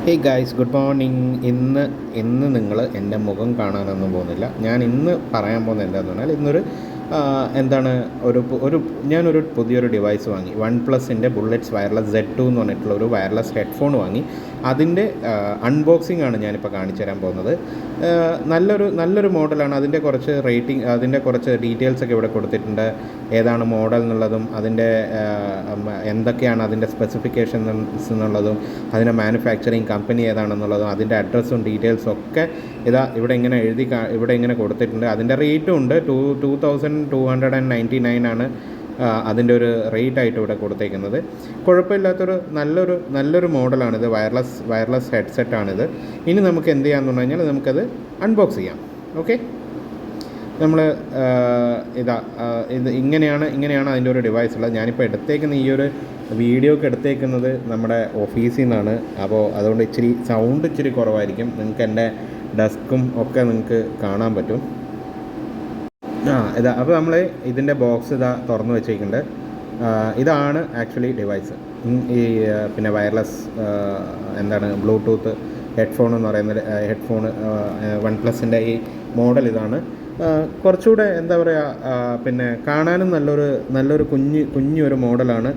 Hey guys, good morning. ഇന്ന് നിങ്ങൾ എൻ്റെ മുഖം കാണാനൊന്നും പോകുന്നില്ല. ഞാൻ ഇന്ന് പറയാൻ പോകുന്നത് എന്താണെന്ന് പറഞ്ഞാൽ എന്താണ് ഞാനൊരു പുതിയൊരു ഡിവൈസ് വാങ്ങി. OnePlusൻ്റെ ബുള്ളറ്റ്സ് വയർലെസ് Z2 എന്ന് പറഞ്ഞിട്ടുള്ള ഒരു വയർലെസ് ഹെഡ്ഫോൺ വാങ്ങി. അതിൻ്റെ അൺബോക്സിംഗ് ആണ് ഞാനിപ്പോൾ കാണിച്ചു തരാൻ പോകുന്നത്. നല്ലൊരു മോഡലാണ്. അതിൻ്റെ കുറച്ച് ഡീറ്റെയിൽസൊക്കെ ഇവിടെ കൊടുത്തിട്ടുണ്ട്. ഏതാണ് മോഡൽ എന്നുള്ളതും എന്തൊക്കെയാണ് അതിൻ്റെ സ്പെസിഫിക്കേഷൻസ് എന്നുള്ളതും അതിൻ്റെ മാനുഫാക്ചറിങ് കമ്പനി ഏതാണെന്നുള്ളതും അതിൻ്റെ അഡ്രസ്സും ഡീറ്റെയിൽസും ഒക്കെ ഇവിടെ ഇങ്ങനെ കൊടുത്തിട്ടുണ്ട്. അതിൻ്റെ റേറ്റും ഉണ്ട്. 2299 ആണ് അതിൻ്റെ ഒരു റേറ്റ് ആയിട്ട് ഇവിടെ കൊടുത്തേക്കുന്നത്. കുഴപ്പമില്ലാത്തൊരു നല്ലൊരു മോഡലാണിത്. വയർലെസ് ഹെഡ്സെറ്റാണിത്. ഇനി നമുക്ക് എന്ത് ചെയ്യാമെന്ന് പറഞ്ഞു കഴിഞ്ഞാൽ നമുക്കത് അൺബോക്സ് ചെയ്യാം. ഓക്കെ, നമ്മൾ ഇങ്ങനെയാണ് അതിൻ്റെ ഒരു ഡിവൈസ് ഉള്ളത്. ഞാനിപ്പോൾ എടുത്തേക്കുന്ന ഈ ഒരു വീഡിയോ ഒക്കെ എടുത്തേക്കുന്നത് നമ്മുടെ ഓഫീസിൽ നിന്നാണ്. അപ്പോൾ അതുകൊണ്ട് സൗണ്ട് ഇച്ചിരി കുറവായിരിക്കും. നിങ്ങൾക്ക് എൻ്റെ ഡെസ്കും ഒക്കെ നിങ്ങൾക്ക് കാണാൻ പറ്റും. അപ്പോൾ നമ്മൾ ഇതിൻ്റെ ബോക്സ് തുറന്ന് വെച്ചേക്കുന്നുണ്ട്. ഇതാണ് ആക്ച്വലി ഡിവൈസ്. പിന്നെ വയർലെസ് ബ്ലൂടൂത്ത് ഹെഡ്ഫോൺ എന്ന് പറയുന്നത് OnePlusൻ്റെ ഈ മോഡൽ ഇതാണ്. കുറച്ചുകൂടെ പിന്നെ കാണാനും നല്ലൊരു കുഞ്ഞൊരു മോഡലാണ്.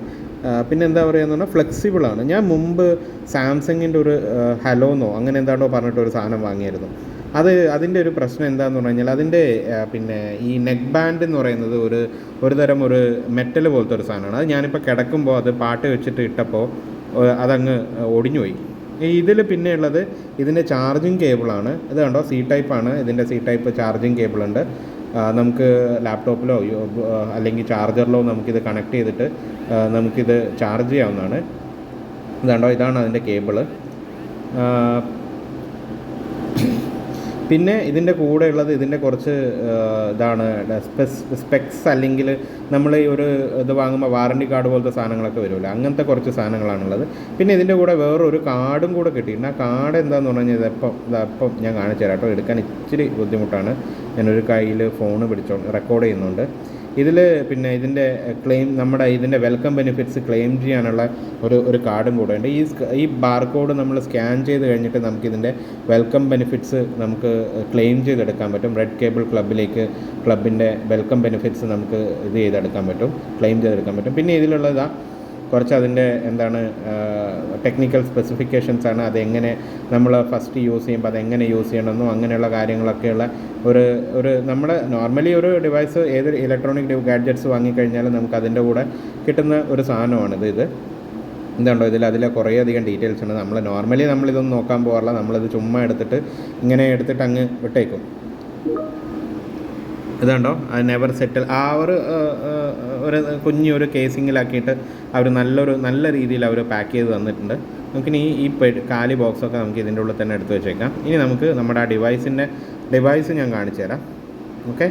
പിന്നെ എന്ന് പറഞ്ഞാൽ ഫ്ലെക്സിബിളാണ്. ഞാൻ മുമ്പ് സാംസങ്ങിൻ്റെ ഒരു ഹലോന്നോ അങ്ങനെ എന്താണോ പറഞ്ഞിട്ടൊരു സാധനം വാങ്ങിയായിരുന്നു. അതിൻ്റെ ഒരു പ്രശ്നം എന്താണെന്ന് പറഞ്ഞു കഴിഞ്ഞാൽ അതിൻ്റെ പിന്നെ ഈ നെക്ക് ബാൻഡ് എന്ന് പറയുന്നത് ഒരു തരം ഒരു മെറ്റൽ പോലത്തെ ഒരു സാധനമാണ്. അത് ഞാനിപ്പോൾ കിടക്കുമ്പോൾ അത് പാട്ട് വെച്ചിട്ട് ഇട്ടപ്പോൾ അതങ്ങ് ഒടിഞ്ഞുപോയി. ഇതിൽ പിന്നെ ഉള്ളത് ഇതിൻ്റെ ചാർജിങ് കേബിളാണ്. ഇത് കണ്ടോ, C-ടൈപ്പാണ്. ഇതിൻ്റെ C-ടൈപ്പ് ചാർജിങ് കേബിളുണ്ട്. നമുക്ക് ലാപ്ടോപ്പിലോ അല്ലെങ്കിൽ ചാർജറിലോ നമുക്കിത് കണക്ട് ചെയ്തിട്ട് നമുക്കിത് ചാർജ് ചെയ്യാവുന്നതാണ്. ഇതുണ്ടോ, ഇതാണ് അതിൻ്റെ കേബിള്. പിന്നെ ഇതിൻ്റെ കൂടെ ഉള്ളത് ഇതിൻ്റെ കുറച്ച് സ്പെക്സ്, അല്ലെങ്കിൽ നമ്മൾ ഈ ഇത് വാങ്ങുമ്പോൾ വാറണ്ടി കാർഡ് പോലത്തെ സാധനങ്ങളൊക്കെ വരുമല്ലോ, അങ്ങനത്തെ കുറച്ച് സാധനങ്ങളാണുള്ളത്. പിന്നെ ഇതിൻ്റെ കൂടെ വേറൊരു കാർഡും കൂടെ കിട്ടിയിട്ടുണ്ട്. ആ കാർഡ് എന്താണെന്ന് പറഞ്ഞു കഴിഞ്ഞാൽ ഇപ്പം ഞാൻ കാണിച്ചു തരാം കേട്ടോ. എടുക്കാൻ ഇച്ചിരി ബുദ്ധിമുട്ടാണ്. ഞാനൊരു കയ്യിൽ ഫോണ് റെക്കോർഡ് ചെയ്യുന്നുണ്ട്. പിന്നെ ഇതിൻ്റെ ഇതിൻ്റെ വെൽക്കം ബെനിഫിറ്റ്സ് ക്ലെയിം ചെയ്യാനുള്ള ഒരു കാർഡും കൂടെ ഉണ്ട്. ഈ ബാർകോഡ് നമ്മൾ സ്കാൻ ചെയ്ത് കഴിഞ്ഞിട്ട് നമുക്കിതിൻ്റെ വെൽക്കം ബെനിഫിറ്റ്സ് നമുക്ക് ക്ലെയിം ചെയ്തെടുക്കാൻ പറ്റും. റെഡ് കേബിൾ ക്ലബിൻ്റെ വെൽക്കം ബെനിഫിറ്റ്സ് നമുക്ക് ക്ലെയിം ചെയ്തെടുക്കാൻ പറ്റും. പിന്നെ ഇതിലുള്ള കുറച്ച് അതിൻ്റെ ടെക്നിക്കൽ സ്പെസിഫിക്കേഷൻസാണ്. അതെങ്ങനെ നമ്മൾ ഫസ്റ്റ് യൂസ് ചെയ്യുമ്പോൾ അതെങ്ങനെ യൂസ് ചെയ്യണമെന്നും അങ്ങനെയുള്ള കാര്യങ്ങളൊക്കെയുള്ള നമ്മൾ നോർമലി ഒരു ഡിവൈസ്, ഏത് ഇലക്ട്രോണിക് ഗാഡ്ജറ്റ്സ് വാങ്ങിക്കഴിഞ്ഞാലും നമുക്ക് അതിൻ്റെ കൂടെ കിട്ടുന്ന ഒരു സാധനമാണിത്. ഇതുണ്ടോ, അതിലെ കുറേയധികം ഡീറ്റെയിൽസ് ഉണ്ട്. നമ്മളിതൊന്നും നോക്കാൻ പോകാറില്ല. നമ്മളിത് ചുമ്മാ എടുത്തിട്ട് അങ്ങ് വിട്ടേക്കും. ഇതുണ്ടോ, നെവർ സെറ്റിൽ ഒരു കുഞ്ഞൊരു കേസിങ്ങിലാക്കിയിട്ട് അവർ നല്ല രീതിയിൽ അവർ പാക്ക് ചെയ്ത് തന്നിട്ടുണ്ട്. നമുക്കിനി ഈ കാലി ബോക്സൊക്കെ നമുക്ക് ഇതിൻ്റെ ഉള്ളിൽ തന്നെ എടുത്ത് വെച്ചേക്കാം. ഇനി നമുക്ക് നമ്മുടെ ആ ഡിവൈസ് ഞാൻ കാണിച്ചു തരാം. ഓക്കെ,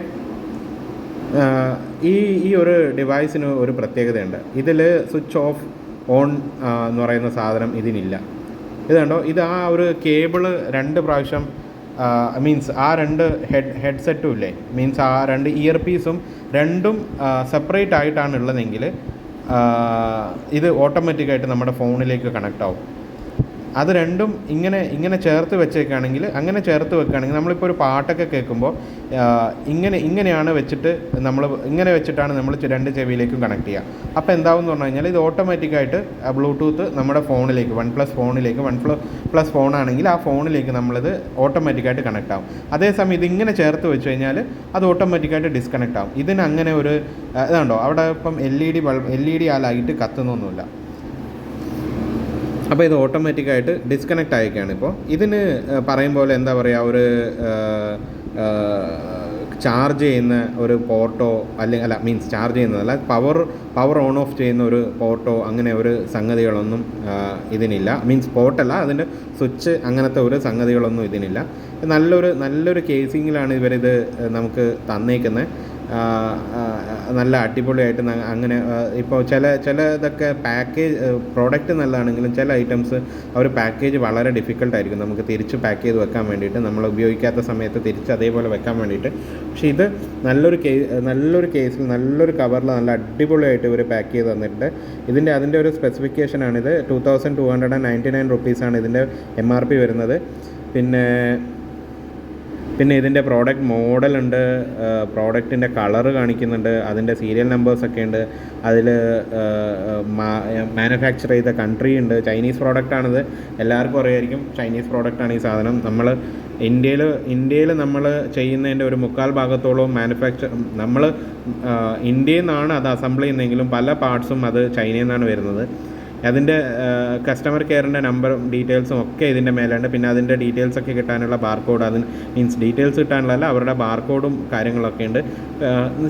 ഈ ഒരു ഡിവൈസിന് ഒരു പ്രത്യേകതയുണ്ട്. ഇതിൽ സ്വിച്ച് ഓഫ് ഓൺ എന്ന് പറയുന്ന സാധനം ഇതിനില്ല. ഇതുണ്ടോ, ഇത് ആ ഒരു കേബിള് 2 പ്രാവശ്യം മീൻസ് ആ 2 ഹെഡ്സെറ്റും ഇല്ലേ, മീൻസ് ആ 2 ഇയർ പീസും രണ്ടും സെപ്പറേറ്റ് ആയിട്ടാണ് ഉള്ളതെങ്കിൽ ഇത് ഓട്ടോമാറ്റിക്കായിട്ട് നമ്മുടെ ഫോണിലേക്ക് കണക്റ്റ് ആവും. അത് രണ്ടും ഇങ്ങനെ ചേർത്ത് വെച്ചേക്കുകയാണെങ്കിൽ, നമ്മളിപ്പോൾ ഒരു പാട്ടൊക്കെ കേൾക്കുമ്പോൾ ഇങ്ങനെയാണ് വെച്ചിട്ടാണ് നമ്മൾ 2 ചെവിയിലേക്കും കണക്ട് ചെയ്യുക. അപ്പോൾ എന്താവും എന്ന് പറഞ്ഞു കഴിഞ്ഞാൽ ഇത് ഓട്ടോമാറ്റിക്കായിട്ട് ബ്ലൂടൂത്ത് നമ്മുടെ ഫോണിലേക്ക്, OnePlus ഫോണാണെങ്കിൽ ആ ഫോണിലേക്ക് നമ്മളിത് ഓട്ടോമാറ്റിക്കായിട്ട് കണക്ട് ആവും. അതേസമയം ഇതിങ്ങനെ ചേർത്ത് വെച്ച് കഴിഞ്ഞാൽ അത് ഓട്ടോമാറ്റിക്കായിട്ട് ഡിസ്കണക്ട് ആവും. ഇതിനങ്ങനെ ഇതുണ്ടോ, അവിടെ ഇപ്പം LED ആ ലൈറ്റ് കത്തുന്നൊന്നുമില്ല. അപ്പോൾ ഇത് ഓട്ടോമാറ്റിക്കായിട്ട് ഡിസ്കണക്റ്റ് ആയിക്കുകയാണ്. ഇപ്പോൾ ഇതിന് പറയും പോലെ ചാർജ് ചെയ്യുന്ന ഒരു പോർട്ടോ ചാർജ് ചെയ്യുന്നതല്ല, പവർ ഓൺ ഓഫ് ചെയ്യുന്ന ഒരു പോർട്ടോ അങ്ങനെ ഒരു സംഗതികളൊന്നും ഇതിനില്ല. പോർട്ടല്ല, അതിൻ്റെ സ്വിച്ച് അങ്ങനത്തെ ഒരു സംഗതികളൊന്നും ഇതിനില്ല. നല്ലൊരു കേസിങ്ങിലാണ് ഇവരിത് നമുക്ക് തന്നേക്കുന്നത്. നല്ല അടിപൊളിയായിട്ട് അങ്ങനെ ഇപ്പോൾ ചില ഇതൊക്കെ പാക്കേജ് പ്രോഡക്റ്റ് നല്ലതാണെങ്കിലും ചില ഐറ്റംസ് അവർ പാക്കേജ് വളരെ ഡിഫിക്കൽട്ടായിരിക്കും നമുക്ക് തിരിച്ച് പാക്ക് ചെയ്ത് വെക്കാൻ വേണ്ടിയിട്ട്, നമ്മൾ ഉപയോഗിക്കാത്ത സമയത്ത് തിരിച്ച് അതേപോലെ വെക്കാൻ വേണ്ടിയിട്ട്. പക്ഷേ ഇത് നല്ലൊരു കേസിൽ നല്ലൊരു കവറിൽ നല്ല അടിപൊളിയായിട്ട് ഇവർ പാക്ക് ചെയ്ത് തന്നിട്ടുണ്ട്. അതിൻ്റെ ഒരു സ്പെസിഫിക്കേഷനാണിത്. 2299 റുപ്പീസാണ് ഇതിൻ്റെ MRP വരുന്നത്. പിന്നെ ഇതിൻ്റെ പ്രോഡക്റ്റ് മോഡലുണ്ട്, പ്രോഡക്റ്റിൻ്റെ കളറ് കാണിക്കുന്നുണ്ട്, അതിൻ്റെ സീരിയൽ നമ്പേഴ്സൊക്കെ ഉണ്ട്, അതിൽ മാനുഫാക്ചർ ചെയ്ത കൺട്രി ഉണ്ട്. ചൈനീസ് പ്രോഡക്റ്റാണിത്, എല്ലാവർക്കും അറിയായിരിക്കും ചൈനീസ് പ്രോഡക്റ്റാണ് ഈ സാധനം. ഇന്ത്യയിൽ നമ്മൾ ചെയ്യുന്നതിൻ്റെ ഒരു 3/4 ഭാഗത്തോളം നമ്മൾ ഇന്ത്യയിൽ നിന്നാണ് അത് അസംബിൾ ചെയ്യുന്നതെങ്കിലും പല പാർട്സും അത് ചൈനയിൽ നിന്നാണ് വരുന്നത്. അതിൻ്റെ കസ്റ്റമർ കെയറിൻ്റെ നമ്പറും ഡീറ്റെയിൽസും ഒക്കെ ഇതിൻ്റെ മേലുണ്ട്. പിന്നെ അതിൻ്റെ ഡീറ്റെയിൽസൊക്കെ കിട്ടാനുള്ള ബാർകോഡ്, ഡീറ്റെയിൽസ് കിട്ടാനുള്ളതല്ല, അവരുടെ ബാർകോഡും കാര്യങ്ങളൊക്കെ ഉണ്ട്.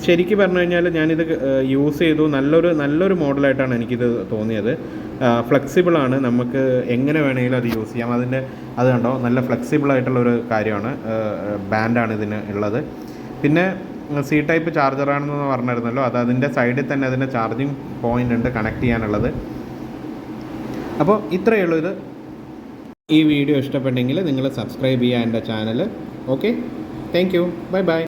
ശരിക്കും പറഞ്ഞു കഴിഞ്ഞാൽ ഞാനിത് യൂസ് ചെയ്തു. നല്ലൊരു മോഡലായിട്ടാണ് എനിക്കിത് തോന്നിയത്. ഫ്ലെക്സിബിളാണ്, നമുക്ക് എങ്ങനെ വേണമെങ്കിലും അത് യൂസ് ചെയ്യാം. അത് കണ്ടോ, നല്ല ഫ്ലെക്സിബിളായിട്ടുള്ളൊരു കാര്യമാണ്, ബാൻഡാണ് ഇതിന് ഉള്ളത്. പിന്നെ C-ടൈപ്പ് ചാർജറാണെന്ന് പറഞ്ഞിരുന്നല്ലോ, അതിൻ്റെ സൈഡിൽ തന്നെ അതിൻ്റെ ചാർജിങ് പോയിൻ്റ് ഉണ്ട് കണക്ട് ചെയ്യാനുള്ളത്. അപ്പോൾ ഇത്രയേ ഉള്ളൂ ഇത്. ഈ വീഡിയോ ഇഷ്ടപ്പെട്ടെങ്കിൽ നിങ്ങൾ സബ്സ്ക്രൈബ് ചെയ്യുക എൻ്റെ channel. Okay, thank you, bye bye.